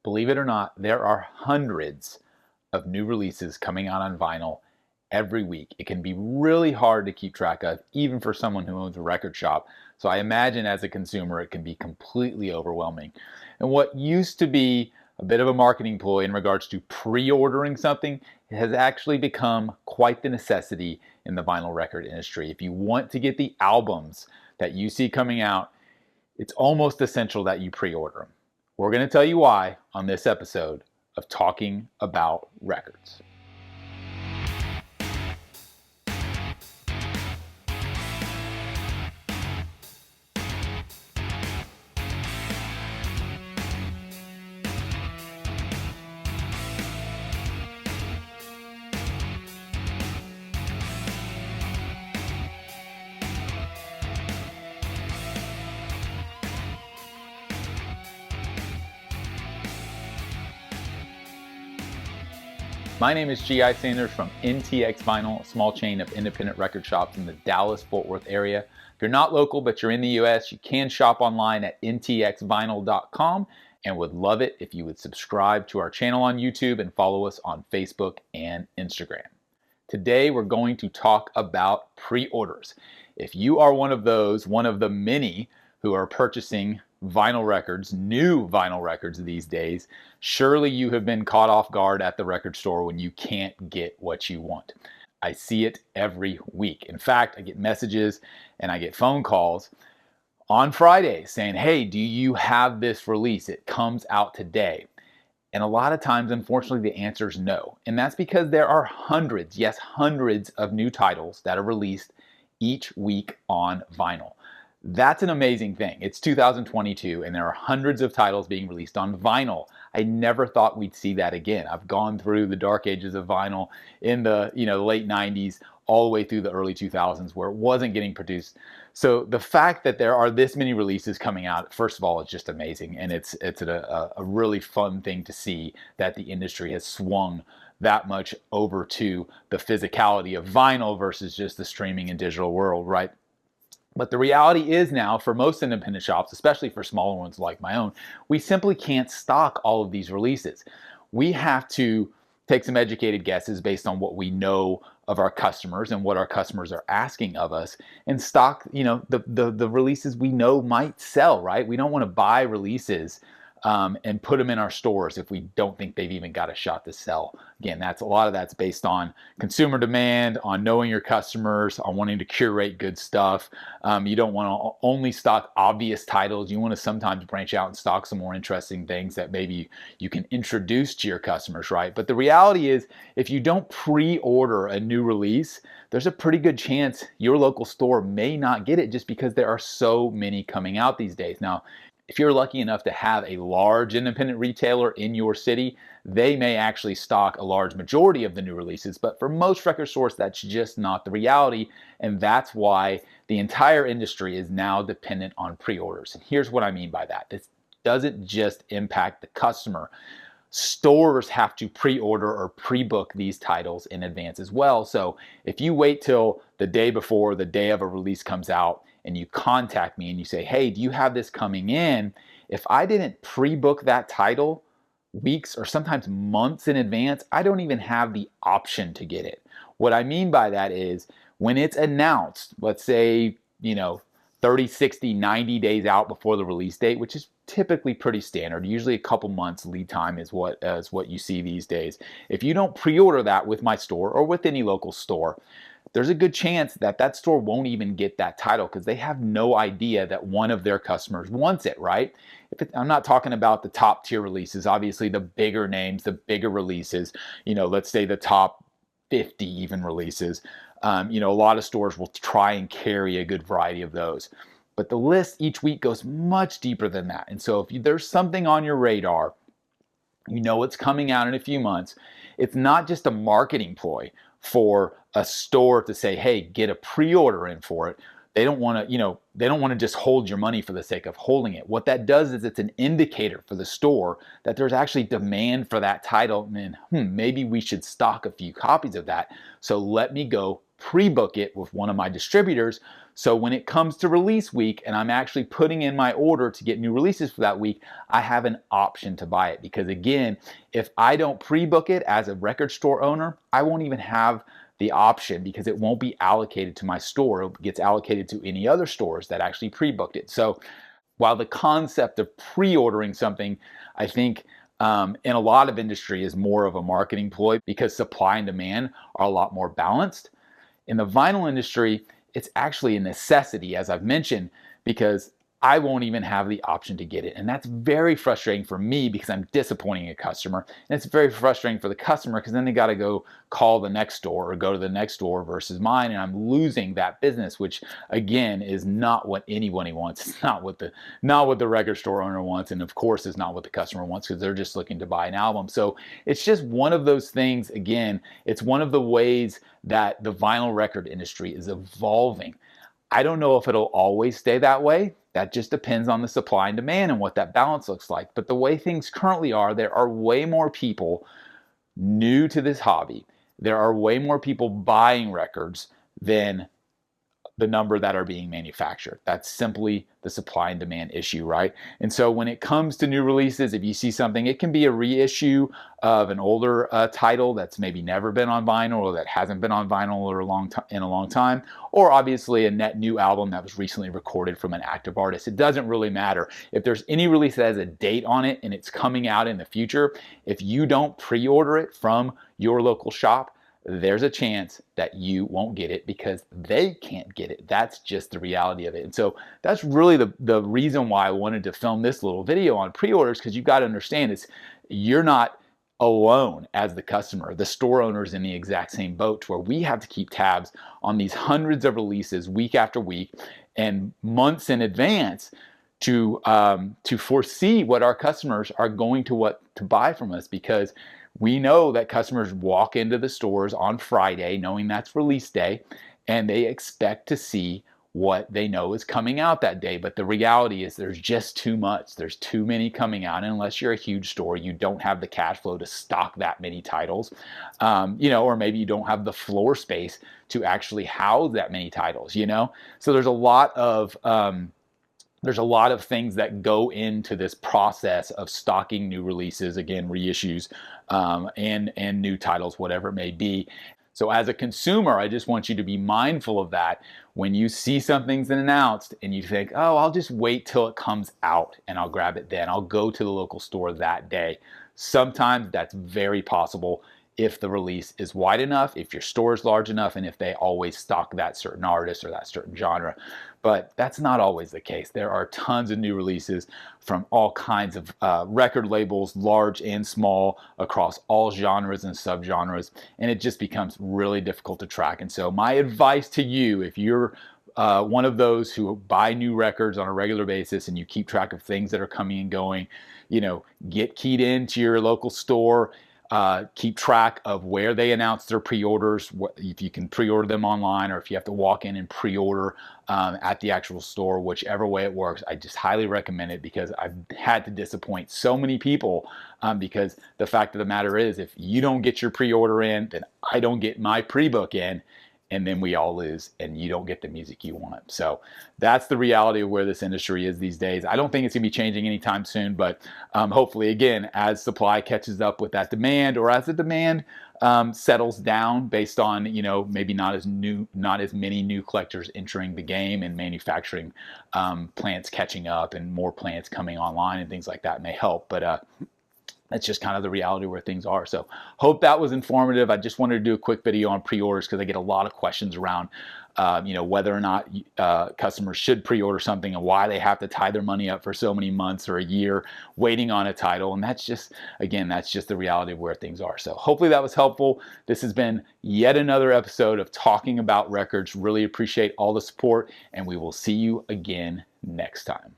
Believe it or not, there are hundreds of new releases coming out on vinyl every week. It can be really hard to keep track of, even for someone who owns a record shop. So I imagine as a consumer, it can be completely overwhelming. And what used to be a bit of a marketing ploy in regards to pre-ordering something has actually become quite the necessity in the vinyl record industry. If you want to get the albums that you see coming out, it's almost essential that you pre-order them. We're going to tell you why on this episode of Talking About Records. My name is G.I. Sanders from NTX Vinyl, a small chain of independent record shops in the Dallas-Fort Worth area. If you're not local but you're in the U.S., you can shop online at ntxvinyl.com and would love it if you would subscribe to our channel on YouTube and follow us on Facebook and Instagram. Today we're going to talk about pre-orders. If you are one of the many who are purchasing vinyl records, new vinyl records these days, surely you have been caught off guard at the record store when you can't get what you want. I see it every week. In fact, I get messages and I get phone calls on Friday saying, hey, do you have this release? It comes out today. And a lot of times, unfortunately, the answer is no. And that's because there are hundreds, yes, hundreds of new titles that are released each week on vinyl. That's an amazing thing. It's 2022 and there are hundreds of titles being released on vinyl. I never thought we'd see that again. I've gone through the dark ages of vinyl in the late 90s all the way through the early 2000s where it wasn't getting produced. So the fact that there are this many releases coming out, first of all, it's just amazing. And it's a really fun thing to see that the industry has swung that much over to the physicality of vinyl versus just the streaming and digital world, right? But the reality is now, for most independent shops, especially for smaller ones like my own, we simply can't stock all of these releases. We have to take some educated guesses based on what we know of our customers and what our customers are asking of us and stock, the releases we know might sell, right? We don't want to buy releases and put them in our stores if we don't think they've even got a shot to sell. Again, a lot of that's based on consumer demand, on knowing your customers, on wanting to curate good stuff. You don't want to only stock obvious titles. You want to sometimes branch out and stock some more interesting things that maybe you can introduce to your customers, right? But the reality is, if you don't pre-order a new release, there's a pretty good chance your local store may not get it just because there are so many coming out these days. Now, if you're lucky enough to have a large independent retailer in your city, they may actually stock a large majority of the new releases, but for most record stores, that's just not the reality, and that's why the entire industry is now dependent on pre-orders. And here's what I mean by that. This doesn't just impact the customer. Stores have to pre-order or pre-book these titles in advance as well. So if you wait till the day before the day of a release comes out and you contact me and you say, hey, do you have this coming in? If I didn't pre-book that title weeks or sometimes months in advance, I don't even have the option to get it. What I mean by that is when it's announced, let's say, 30, 60, 90 days out before the release date, which is typically pretty standard. Usually a couple months lead time is what you see these days. If you don't pre-order that with my store or with any local store, there's a good chance that that store won't even get that title because they have no idea that one of their customers wants it, right? I'm not talking about the top tier releases, obviously the bigger names, the bigger releases, let's say the top 50 even releases. A lot of stores will try and carry a good variety of those. But the list each week goes much deeper than that. And so if there's something on your radar, it's coming out in a few months, it's not just a marketing ploy for a store to say, hey, get a pre-order in for it. they don't want to, they don't want to just hold your money for the sake of holding it. What that does is it's an indicator for the store that there's actually demand for that title, and then maybe we should stock a few copies of that. So let me go pre-book it with one of my distributors. So when it comes to release week and I'm actually putting in my order to get new releases for that week, I have an option to buy it. Because again, if I don't pre-book it as a record store owner, I won't even have the option because it won't be allocated to my store. It gets allocated to any other stores that actually pre-booked it. So while the concept of pre-ordering something, I think in a lot of industry is more of a marketing ploy because supply and demand are a lot more balanced. In the vinyl industry, it's actually a necessity, as I've mentioned, because I won't even have the option to get it. And that's very frustrating for me because I'm disappointing a customer. And it's very frustrating for the customer because then they got to go call the next store or go to the next store versus mine. And I'm losing that business, which again is not what anybody wants. It's not what the record store owner wants. And of course, it's not what the customer wants because they're just looking to buy an album. So it's just one of those things. Again, it's one of the ways that the vinyl record industry is evolving. I don't know if it'll always stay that way. That just depends on the supply and demand and what that balance looks like. But the way things currently are, there are way more people new to this hobby. There are way more people buying records than the number that are being manufactured. That's simply the supply and demand issue, right? And so when it comes to new releases, if you see something, it can be a reissue of an older title that's maybe never been on vinyl or that hasn't been on vinyl in a long time, or obviously a net new album that was recently recorded from an active artist. It doesn't really matter. If there's any release that has a date on it and it's coming out in the future, if you don't pre-order it from your local shop, there's a chance that you won't get it because they can't get it. That's just the reality of it. And so that's really the reason why I wanted to film this little video on pre-orders, because you've got to understand is you're not alone as the customer. The store owner's in the exact same boat to where we have to keep tabs on these hundreds of releases week after week and months in advance to foresee what our customers are going to buy from us, because we know that customers walk into the stores on Friday knowing that's release day, and they expect to see what they know is coming out that day. But the reality is there's just too much. There's too many coming out. And unless you're a huge store, you don't have the cash flow to stock that many titles, or maybe you don't have the floor space to actually house that many titles, So there's a lot of things that go into this process of stocking new releases, again, reissues, and new titles, whatever it may be. So as a consumer, I just want you to be mindful of that. When you see something's announced and you think, oh, I'll just wait till it comes out and I'll grab it then. I'll go to the local store that day. Sometimes that's very possible if the release is wide enough, if your store is large enough, and if they always stock that certain artist or that certain genre. But that's not always the case. There are tons of new releases from all kinds of record labels, large and small, across all genres and subgenres, and it just becomes really difficult to track. And so my advice to you, if you're one of those who buy new records on a regular basis and you keep track of things that are coming and going, get keyed into your local store. Keep track of where they announce their pre-orders, if you can pre-order them online or if you have to walk in and pre-order at the actual store, whichever way it works. I just highly recommend it because I've had to disappoint so many people because the fact of the matter is if you don't get your pre-order in, then I don't get my pre-book in, and then we all lose and you don't get the music you want. So that's the reality of where this industry is these days. I don't think it's gonna be changing anytime soon, but hopefully, again, as supply catches up with that demand, or as the demand settles down based on, maybe not as many new collectors entering the game and manufacturing plants catching up and more plants coming online and things like that may help. But that's just kind of the reality where things are. So hope that was informative. I just wanted to do a quick video on pre-orders because I get a lot of questions around, whether or not customers should pre-order something and why they have to tie their money up for so many months or a year waiting on a title. And that's just the reality of where things are. So hopefully that was helpful. This has been yet another episode of Talking About Records. Really appreciate all the support, and we will see you again next time.